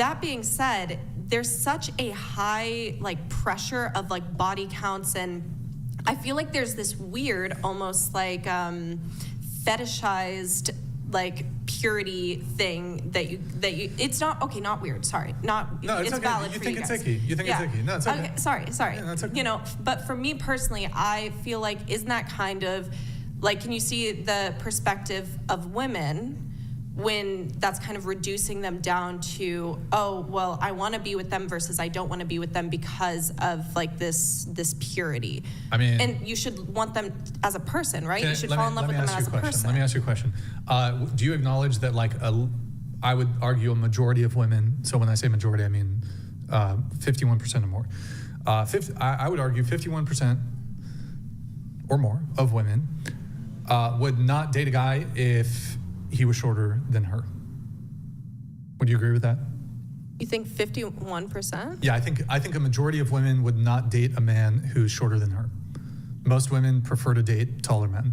That being said, there's such a high like pressure of like body counts, and I feel like there's this weird, almost like fetishized like purity thing that you it's not okay, not weird, sorry, not no, it's okay. valid You for think you it's guys. icky. You think it's icky. No, it's okay. Sorry. Yeah, that's okay. You know, but for me personally, I feel like isn't that kind of like, can you see the perspective of women when that's kind of reducing them down to, oh, well, I want to be with them versus I don't want to be with them because of like this purity. I mean, and you should want them as a person, right? You should let fall me- in love let with me them ask as you a a question. person. Let me ask you a question. Do you acknowledge that like I would argue a majority of women, so when I say majority, I mean 51% or more. I would argue 51% or more of women would not date a guy if he was shorter than her. Would you agree with that? You think 51%? Yeah, I think a majority of women would not date a man who's shorter than her. Most women prefer to date taller men.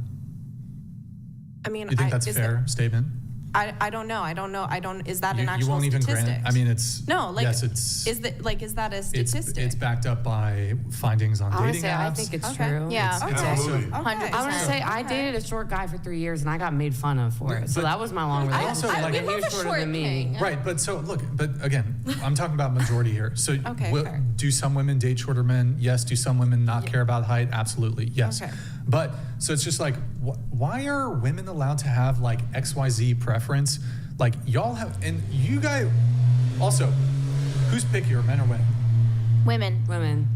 I mean, You think that's a fair statement? I don't know. Is that an actual you won't even statistic? grant it. I mean, it's no, like, yes, it's is that a statistic? it's backed up by findings on dating apps. I think it's Okay. true. Yeah. It's also, Okay. 100%. I want to say I dated a short guy for 3 years and I got made fun of for it. So But that was my long I relationship. also, like- and he was shorter than me. right, but so look, but again, I'm talking about majority here. So Okay, fair. do some women date shorter men? Yes. Do some women not care about height? Absolutely, yes. Okay. But so it's just like, why are women allowed to have like XYZ preference? Like y'all have, and you guys also, who's pickier, men or women? Women. Women.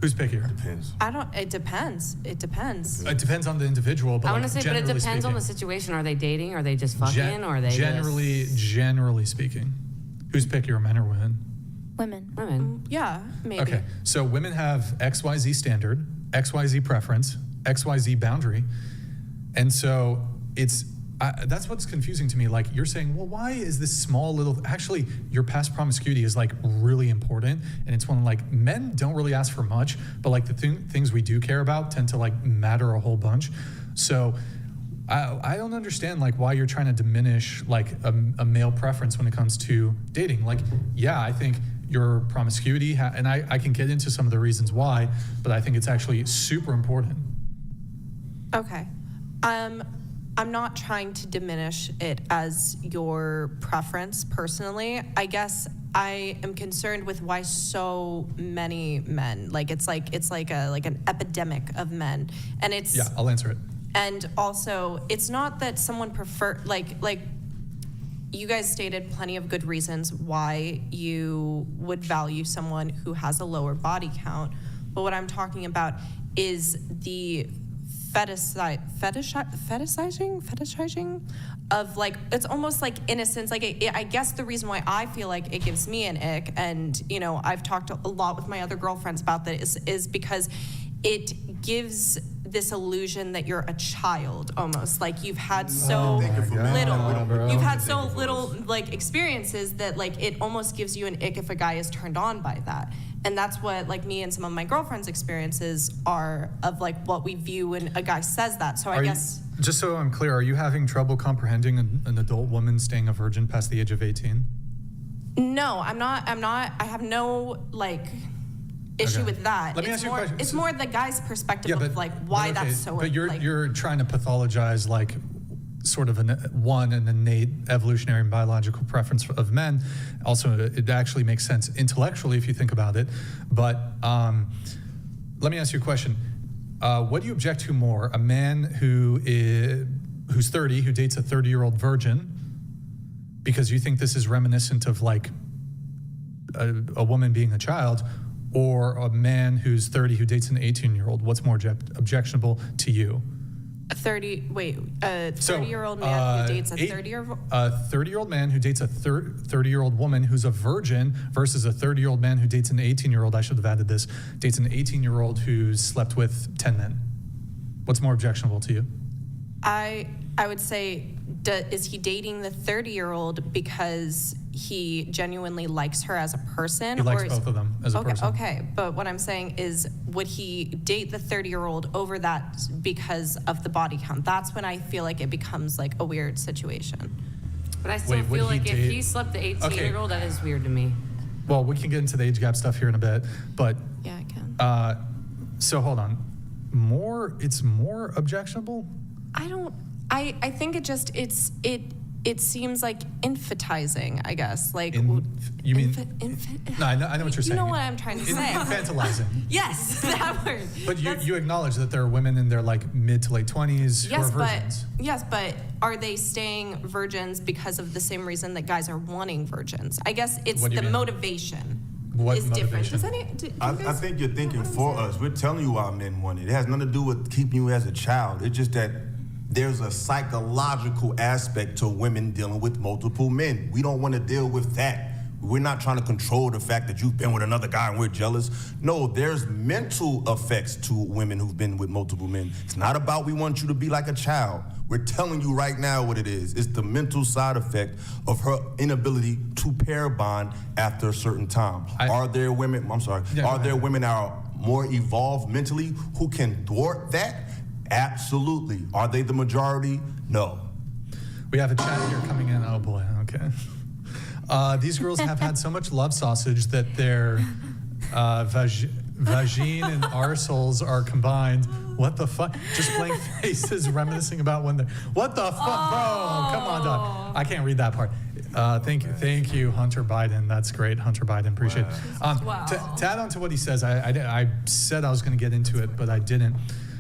Who's pickier? Depends. It depends. It depends. It depends on the individual, but I like, want to say, but it generally depends on the speaking. situation. Are they dating? Are they just fucking? Or are they Generally speaking, who's pickier, men or women? Women. women? Yeah, maybe. Okay, so women have XYZ standard, XYZ preference, XYZ boundary, and so that's what's confusing to me. Like you're saying, well, why is this small little? Actually, your past promiscuity is like really important, and it's one like men don't really ask for much, but like the things we do care about tend to like matter a whole bunch. So I don't understand like why you're trying to diminish like a male preference when it comes to dating. Like, yeah, I think your promiscuity, and I can get into some of the reasons why, but I think it's actually super important. Okay. I'm not trying to diminish it as your preference personally. I guess I am concerned with why so many men, like it's like an epidemic of men, and it's Yeah, I'll answer it. and also it's not that someone like you guys stated plenty of good reasons why you would value someone who has a lower body count, but what I'm talking about is the fetishizing of like, it's almost like innocence. Like I guess the reason why I feel like it gives me an ick, and you know I've talked a lot with my other girlfriends about this, is because it gives this illusion that you're a child, almost like you've had so you've had so little like experiences that like it almost gives you an ick if a guy is turned on by that. And that's what like me and some of my girlfriends' experiences are of like what we view when a guy says that. So I guess Just so I'm clear, are you having trouble comprehending an adult woman staying a virgin past the age of 18? no, I'm not. I have no like issue Okay. with that. Let me ask you a question. It's So- more the guy's perspective of like why but okay, that's so. But like, you're trying to pathologize like sort of an innate evolutionary and biological preference of men. Also, it actually makes sense intellectually if you think about it. But let me ask you a question. What do you object to more? A man who's 30, who dates a 30-year-old virgin, because you think this is reminiscent of like a woman being a child, or a man who's 30 who dates an 18-year-old? What's more objectionable to you? a 30-year-old man who dates a 30-year-old. A 30-year-old man who dates a 30-year-old woman who's a virgin versus a 30-year-old man who dates an 18-year-old. I should have added this. Dates an 18-year-old who's slept with 10 men. What's more objectionable to you? I would say, is he dating the 30-year-old because he genuinely likes her as a person? He likes or is, both of them as a person. Okay, but what I'm saying is, would he date the 30-year-old over that because of the body count? That's when I feel like it becomes like a weird situation. But I still Wait, would feel he like if date- he slept the 18 Okay. year old, that is weird to me. Well, we can get into the age gap stuff here in a bit, but Yeah, I can. so hold on. It's more objectionable? I think it seems like infantizing, I guess. Like You mean- No, I know what you're saying. You know what I'm trying to say. Infantilizing. Yes, that word. But That's- you acknowledge that there are women in their like mid to late 20s who are virgins. Yes, but are they staying virgins because of the same reason that guys are wanting virgins? I guess it's What do you the mean? motivation What is different. motivation? Do you I guys- think you're thinking for us. We're telling you why men want it. It has nothing to do with keeping you as a child. It's just that there's a psychological aspect to women dealing with multiple men. We don't want to deal with that. We're not trying to control the fact that you've been with another guy and we're jealous. No, there's mental effects to women who've been with multiple men. It's not about we want you to be like a child. We're telling you right now what it is. It's the mental side effect of her inability to pair bond after a certain time. Are there women that are more evolved mentally who can thwart that? Absolutely. Are they the majority? No. We have a chat here coming in. Oh boy, okay. These girls have had so much love sausage that their vagine and arseholes are combined. What the fuck? Just blank faces reminiscing about when they're... What the fuck, bro? Come on, dog. I can't read that part. Thank you, Hunter Biden. That's great, Hunter Biden. Appreciate it. To add on to what he says, I said I was going to get into it, but I didn't.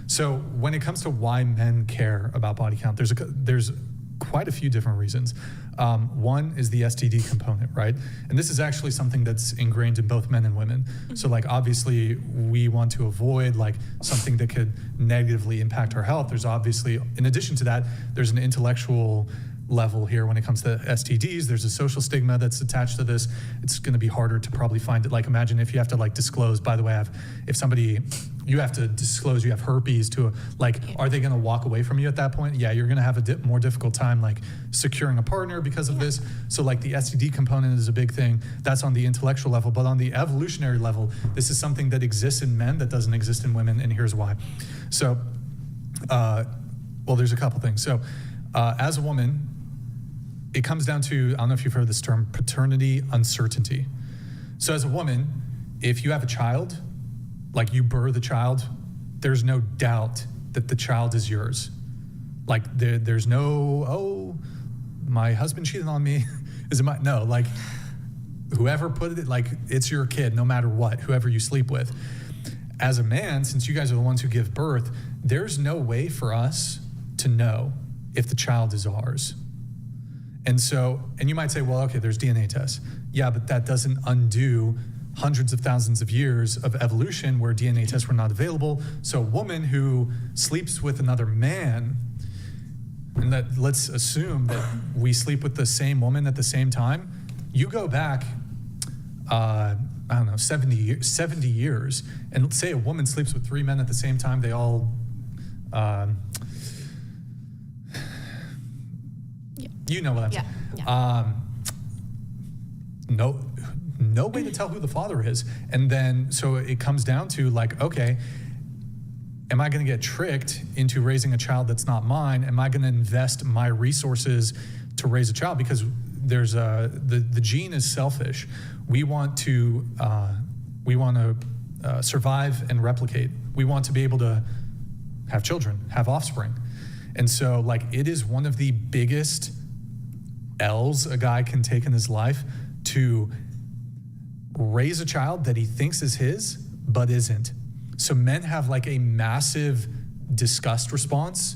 So when it comes to why men care about body count, there's quite a few different reasons. One is the STD component, right? And this is actually something that's ingrained in both men and women. So like obviously we want to avoid like something that could negatively impact our health. There's obviously, in addition to that, there's an intellectual level here when it comes to STDs. There's a social stigma that's attached to this. It's going to be harder to probably find it. Like imagine if you have to like disclose, by the way, you have to disclose you have herpes to are they going to walk away from you at that point? Yeah, you're going to have a more difficult time like securing a partner because of this. So like the STD component is a big thing. That's on the intellectual level, but on the evolutionary level, this is something that exists in men that doesn't exist in women, and here's why. So, well, there's a couple things. So, as a woman, it comes down to, I don't know if you've heard this term, paternity uncertainty. So as a woman, if you have a child, like you birth a child, there's no doubt that the child is yours. Like there's no, oh, my husband cheated on me. Is it my, no, like whoever put it, like it's your kid no matter what, whoever you sleep with. As a man, since you guys are the ones who give birth, there's no way for us to know if the child is ours. And so, and you might say, well, okay, there's DNA tests. Yeah, but that doesn't undo hundreds of thousands of years of evolution where DNA tests were not available. So a woman who sleeps with another man, and let's assume that we sleep with the same woman at the same time, you go back, I don't know, 70 years, and say a woman sleeps with 3 men at the same time, they all, you know what I'm saying. Yeah. No way to tell who the father is. And then, so it comes down to like, okay, am I going to get tricked into raising a child that's not mine? Am I going to invest my resources to raise a child? Because there's the gene is selfish. We want to survive and replicate. We want to be able to have children, have offspring. And so like it is one of the biggest L's a guy can take in his life to raise a child that he thinks is his, but isn't. So men have like a massive disgust response.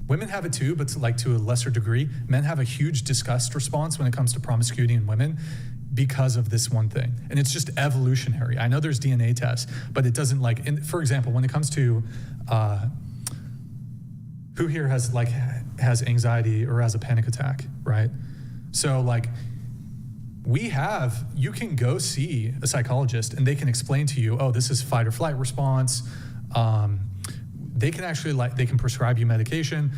Women have it too, but to a lesser degree. Men have a huge disgust response when it comes to promiscuity in women because of this one thing. And it's just evolutionary. I know there's DNA tests, but it doesn't for example, when it comes to, who here has anxiety or has a panic attack, right? So you can go see a psychologist and they can explain to you, oh, this is fight or flight response. They can actually they can prescribe you medication.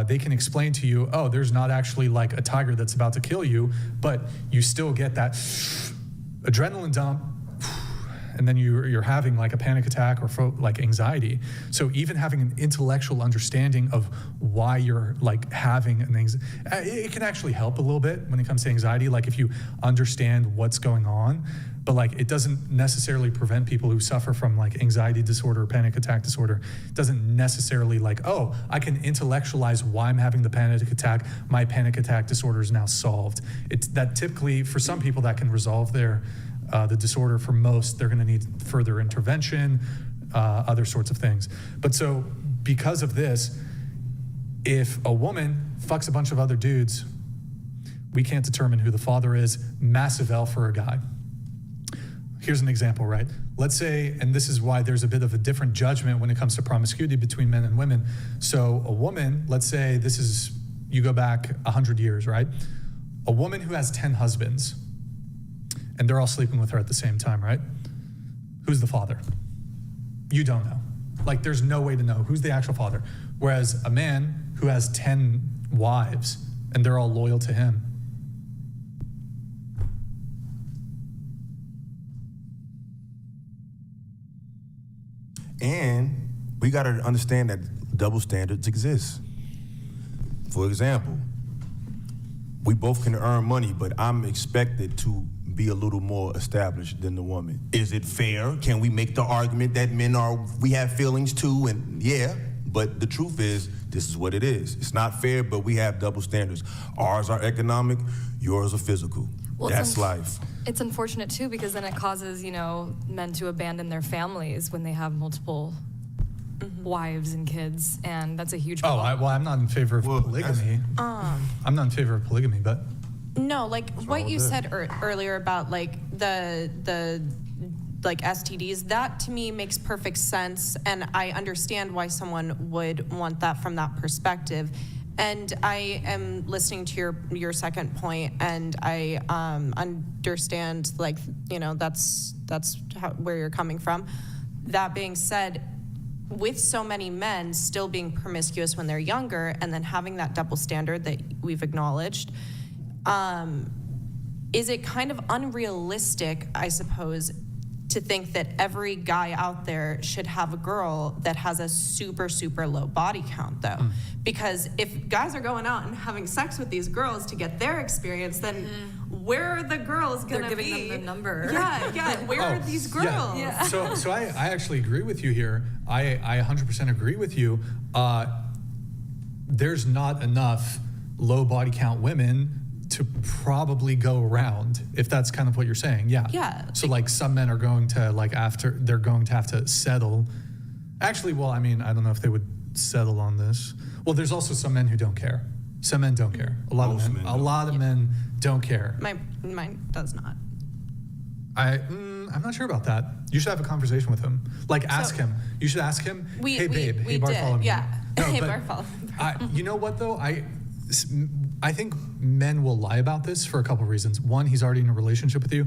They can explain to you, oh, there's not actually a tiger that's about to kill you, but you still get that adrenaline dump and then you're having like a panic attack or like anxiety. So even having an intellectual understanding of why you're like having an anxiety, it can actually help a little bit when it comes to anxiety. Like if you understand what's going on, but like it doesn't necessarily prevent people who suffer from like anxiety disorder or panic attack disorder. It doesn't necessarily like, oh, I can intellectualize why I'm having the panic attack. My panic attack disorder is now solved. It's that typically for some people that can resolve their the disorder. For most, they're going to need further intervention, other sorts of things. But so because of this, if a woman fucks a bunch of other dudes, we can't determine who the father is. Massive L for a guy. Here's an example, right? Let's say, and this is why there's a bit of a different judgment when it comes to promiscuity between men and women. So a woman, let's say this is, you go back 100 years, right? A woman who has 10 husbands, and they're all sleeping with her at the same time, right? Who's the father? You don't know. Like, there's no way to know who's the actual father. Whereas a man who has 10 wives, and they're all loyal to him, And we got to understand that double standards exist. For example, we both can earn money, but I'm expected to be a little more established than the woman. Is it fair? Can we make the argument that we have feelings too? And yeah, but the truth is, this is what it is. It's not fair, but we have double standards. Ours are economic, yours are physical. Well, That's life. It's unfortunate too, because then it causes, men to abandon their families when they have multiple wives and kids, and that's a huge oh, problem. I'm not in favor of Well, polygamy. I'm not in favor of polygamy, but No, like what you good. said earlier about like the like STDs, that to me makes perfect sense, and I understand why someone would want that from that perspective. And I am listening to your second point, and I understand, like, that's where you're coming from. That being said, with so many men still being promiscuous when they're younger, and then having that double standard that we've acknowledged, is it kind of unrealistic, I suppose, to think that every guy out there should have a girl that has a super, super low body count, though? Because if guys are going out and having sex with these girls to get their experience, then where are the girls gonna They're giving be? them the number. Yeah, where are these girls? Yeah. So I actually agree with you here. I 100% agree with you. There's not enough low body count women to probably go around, if that's kind of what you're saying. Yeah. So like some men are going to they're going to have to settle. Actually, well, I mean, I don't know if they would settle on this. Well, there's also some men who don't care. Some men don't care. A lot of men don't care. Mine does not. I'm not sure about that. You should have a conversation with him. Like, ask him. You should ask him, hey, babe, hey, Bartholomew. Yeah. No, Hey, but Bartholomew. you know what, though? I think men will lie about this for a couple reasons. One, he's already in a relationship with you.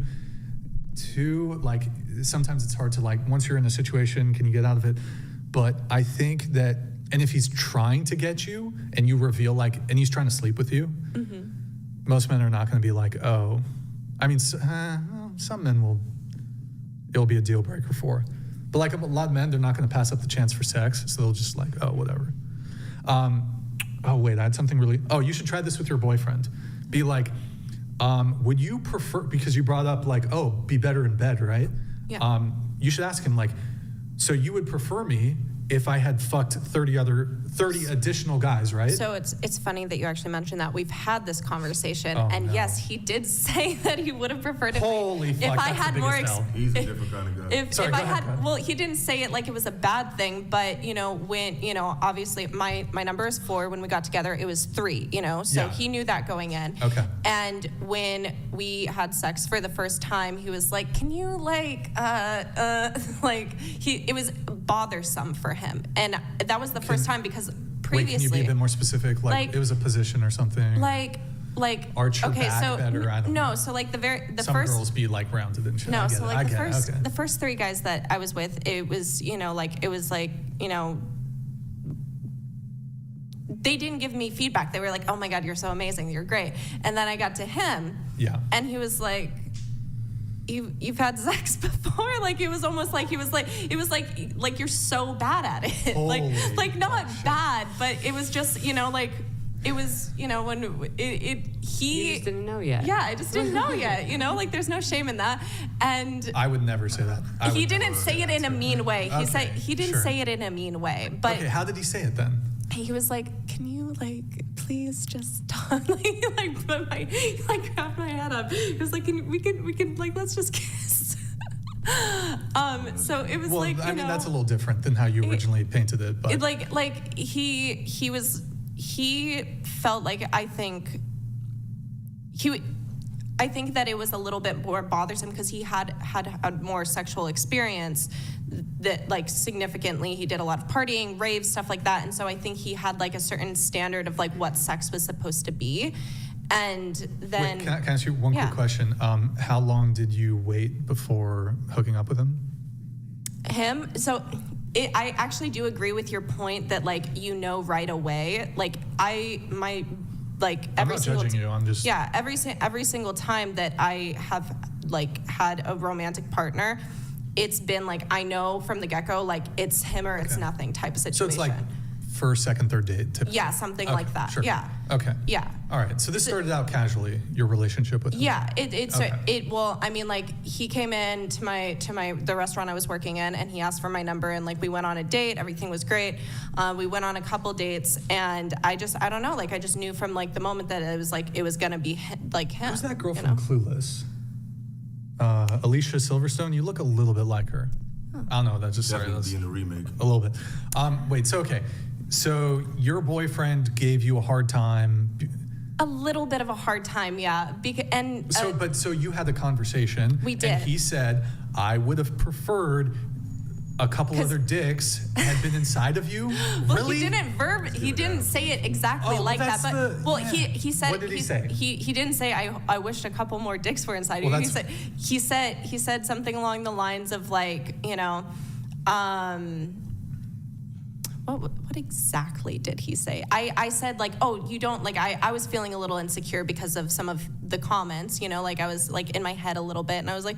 Two, like, sometimes it's hard to, like, once you're in a situation, can you get out of it? But I think that, and if he's trying to get you and you reveal, like, and he's trying to sleep with you, most men are not going to be like, oh. I mean, some men it'll be a deal breaker for. But like a lot of men, they're not going to pass up the chance for sex, so they'll just like, oh, whatever. Oh, wait, I had something really, you should try this with your boyfriend. Be like, would you prefer, because you brought up like, be better in bed, right? Yeah. You should ask him like, so you would prefer me if I had fucked 30 additional guys, right? So it's funny that you actually mentioned that. We've had this conversation, and no. yes, he did say that he would have preferred Holy if fuck, I that's had the more biggest L. He's a different kind of guy. If Sorry, I go ahead, had, go ahead. well, he didn't say it like it was a bad thing, but when obviously my number is 4. When we got together, it was 3. So Yeah. he knew that going in. Okay. And when we had sex for the first time, he was like, "Can you it was bothersome for him," and that was the first time because Wait, previously. can you be a bit more specific? Like it was a position or something? Like Arch your okay, back so better, I don't know. no, so like the Some first girls be like rounded and shit. no, I get so it. like I the get first it. Okay. the first 3 guys that I was with, it was they didn't give me feedback. They were like, "Oh my God, you're so amazing, you're great," and then I got to him, Yeah. and he was like, you've had sex before? Like, it was almost like it was like you're so bad at it. Holy like not shit. bad, but it was just, like, it was, when You just didn't know yet. yeah, I just didn't know yet, like there's no shame in that. And I would never say that. I he would didn't never say it in a mean way. He said Okay, he didn't sure. say it in a mean way, but Okay, how did he say it then? he was like, "Can you please just stop?" like put my grabbed my head up. He was like, we can let's just kiss." So it was Well, like, I mean, that's a little different than how you originally painted it, but he felt like, I think that it was a little bit more bothersome because he had more sexual experience, that like significantly he did a lot of partying, raves, stuff like that, and so I think he had like a certain standard of like what sex was supposed to be. And then wait, can I ask you one Yeah. quick question? How long did you wait before hooking up with him? him, so I actually do agree with your point that like right away, like every I'm not single judging you. I'm just yeah, every single time that I have like had a romantic partner, it's been like, I know from the get-go, like it's him or it's Okay. nothing type of situation. So it's like first, second, third date typically. Yeah, something Okay, like that. Sure. Yeah. Okay. Yeah. All right. So this started out casually, your relationship with him. Yeah, Okay. well, I mean, like he came in to the restaurant I was working in, and he asked for my number, and like we went on a date. Everything was great. We went on a couple dates, and I don't know, like I just knew from like the moment that it was gonna be like him. Who's that girl you from know? Clueless? Alicia Silverstone. You look a little bit like her. I don't know. That's just sorry. Definitely That's be in the remake. a little bit. Wait. So okay. So your boyfriend gave you a hard time. A little bit of a hard time, yeah. So you had the conversation. We did. And he said, I would have preferred a couple 'Cause- other dicks had been inside of you. Well, Really? he didn't say it exactly Oh, like that's that, but the- yeah. he said, What did he say? He didn't say I wished a couple more dicks were inside Well, of you. that's- He said something along the lines of like, what exactly did he say? I said like, oh, you don't, like, I was feeling a little insecure because of some of the comments, like I was like in my head a little bit, and I was like,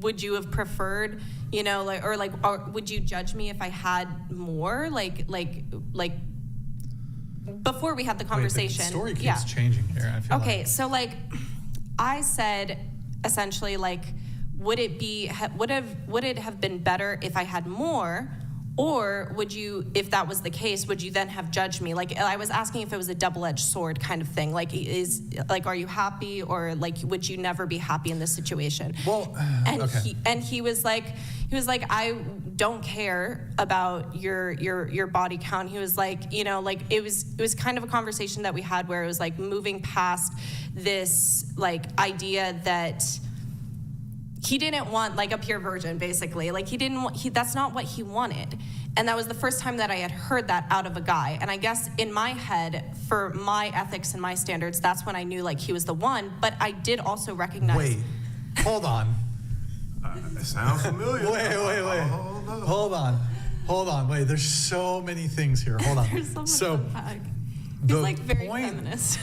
would you have preferred, or would you judge me if I had more, like before we had the conversation? Wait, the story keeps yeah. changing here. I feel Okay, like. so like I said essentially like, would it have been better if I had more? Or would you, if that was the case, would you then have judged me? Like I was asking if it was a double-edged sword kind of thing. Like are you happy, or like would you never be happy in this situation? Well, and okay. he was like, I don't care about your body count. He was like, like it was kind of a conversation that we had where it was like moving past this like idea that he didn't want like a pure virgin, basically. Like that's not what he wanted. And that was the first time that I had heard that out of a guy. And I guess in my head, for my ethics and my standards, that's when I knew like he was the one. But I did also recognize. Wait, hold on. It sounds familiar. Wait. Hold on. Wait, there's so many things here. Hold on. There's so much So to unpack. the He's like very point- feminist.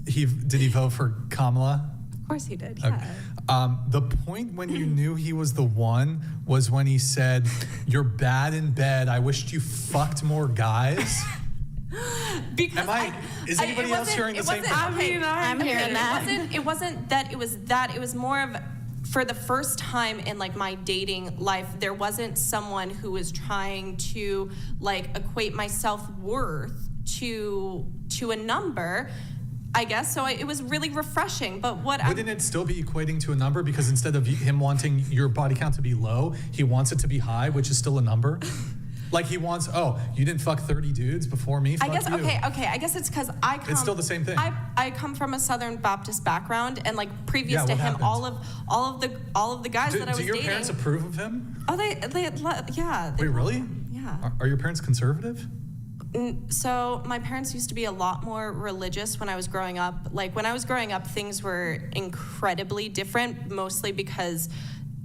did he vote for Kamala? Of course he did, Okay. yeah. The point when you knew he was the one was when he said, "You're bad in bed. I wished you fucked more guys." Because Is anybody else hearing the same thing? I'm hearing that. It wasn't that. It was that. It was more of, for the first time in like my dating life, there wasn't someone who was trying to like equate my self-worth to a number, I guess. So it was really refreshing. But Wouldn't it still be equating to a number? Because instead of him wanting your body count to be low, he wants it to be high, which is still a number. Like he wants, you didn't fuck 30 dudes before me? I Fuck guess you. okay. I guess it's because I come. It's still the same thing. I come from a Southern Baptist background, and like previous Yeah, to what him, happened? all of the guys that I was Do your dating. parents approve of him? Oh, yeah. Wait, really? Yeah. Are your parents conservative? So my parents used to be a lot more religious when I was growing up. Like when I was growing up, things were incredibly different, mostly because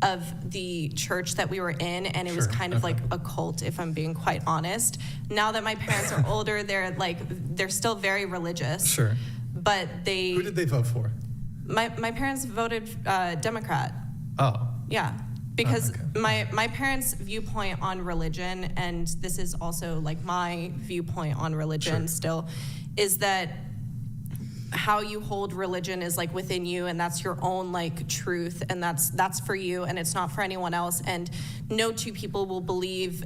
of the church that we were in, and it was Sure, kind of okay. like a cult, if I'm being quite honest. Now that my parents are older, they're still very religious. Sure. But Who did they vote for? My parents voted Democrat. Oh. Yeah, because okay. my parents' viewpoint on religion, and this is also like my viewpoint on religion Sure. still, is that how you hold religion is like within you, and that's your own like truth, and that's for you, and it's not for anyone else. And no two people will believe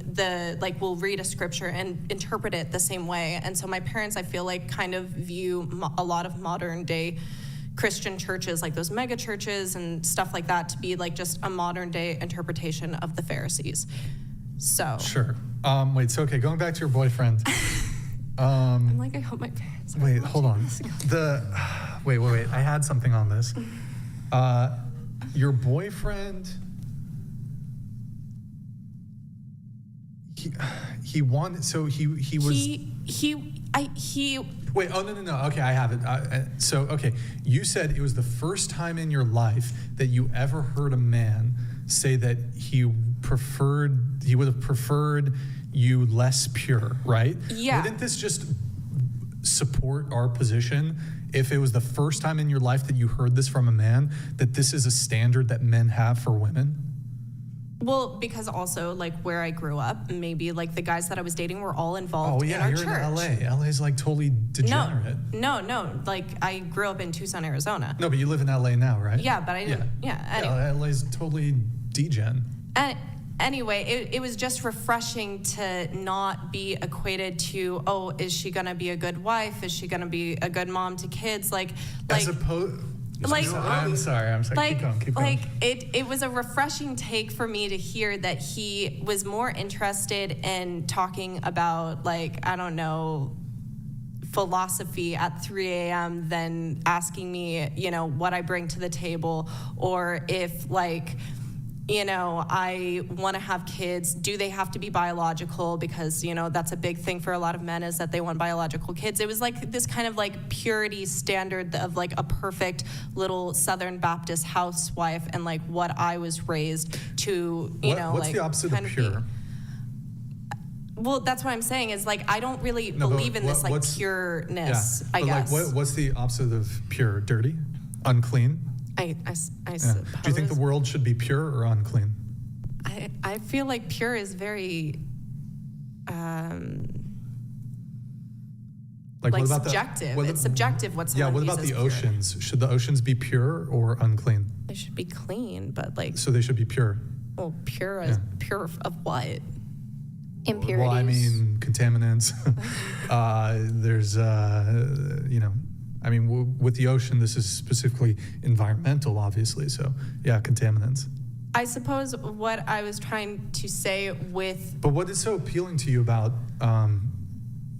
will read a scripture and interpret it the same way. And so my parents, I feel like, kind of view a lot of modern day Christian churches, like those mega churches and stuff like that, to be like just a modern day interpretation of the Pharisees. So Sure. Wait, so okay, going back to your boyfriend. I'm like, I hope my parents are Wait, watching hold on. this. Wait. I had something on this. Your boyfriend, he wanted, so he was. Wait, oh, no. Okay, I have it. Okay, you said it was the first time in your life that you ever heard a man say that he would have preferred you less pure, right? Yeah. Wouldn't this just support our position if it was the first time in your life that you heard this from a man, that this is a standard that men have for women? Well, because also like where I grew up, maybe like the guys that I was dating were all involved Oh yeah, in our you're church. in LA. LA is like totally degenerate. No. Like I grew up in Tucson, Arizona. No, but you live in LA now, right? Yeah, but I didn't. Yeah. Anyway. LA's totally degen. Anyway, it was just refreshing to not be equated to, oh, is she gonna be a good wife? Is she gonna be a good mom to kids? As opposed. like- I'm sorry. Keep going. Like it was a refreshing take for me to hear that he was more interested in talking about, like, I don't know, philosophy at 3 a.m. than asking me, what I bring to the table, or if like, I want to have kids. Do they have to be biological? Because, that's a big thing for a lot of men, is that they want biological kids. It was like this kind of like purity standard of like a perfect little Southern Baptist housewife, and like what I was raised to, What's like the opposite kind of of be. pure? Well, that's what I'm saying, is like I don't really No, but believe in this like what's- pureness, I but guess. like, what's the opposite of pure? Dirty? Unclean? I Yeah. suppose. Do you think the world should be pure or unclean? I feel like pure is very Like, like what about subjective. what It's subjective what Yeah, someone what views about as the pure. oceans? Should the oceans be pure or unclean? They should be clean, but like, So they should be pure. well, pure as pure of what? Impurities. Well, I mean, contaminants. There's, with the ocean, this is specifically environmental, obviously. So, yeah, contaminants. I suppose what I was trying to say with But what is so appealing to you about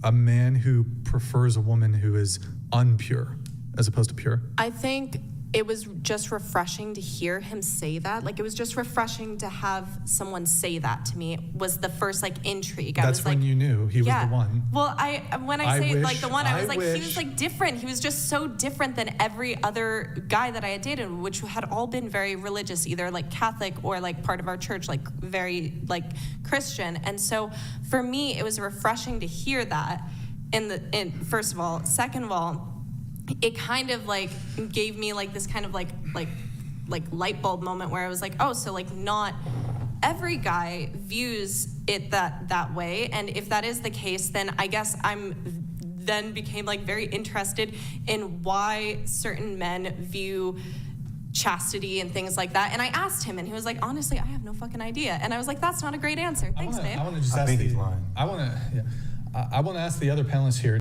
a man who prefers a woman who is unpure as opposed to pure? I think it was just refreshing to hear him say that. Like, it was just refreshing to have someone say that to me. Was the first like intrigue. I That's was when like, you knew he was the one. Well, when I say like the one, I was like, he wish- was like different. He was just so different than every other guy that I had dated, which had all been very religious, either like Catholic or like part of our church, like very like Christian. And so for me, it was refreshing to hear that. First of all, second of all, it kind of like gave me like this kind of like light bulb moment where I was like, oh, so like not every guy views it that way. And if that is the case, then I guess then became like very interested in why certain men view chastity and things like that. And I asked him, and he was like, honestly, I have no fucking idea. And I was like, that's not a great answer. Thanks, babe. I want to just I ask think he's lying. I want to ask the other panelists here.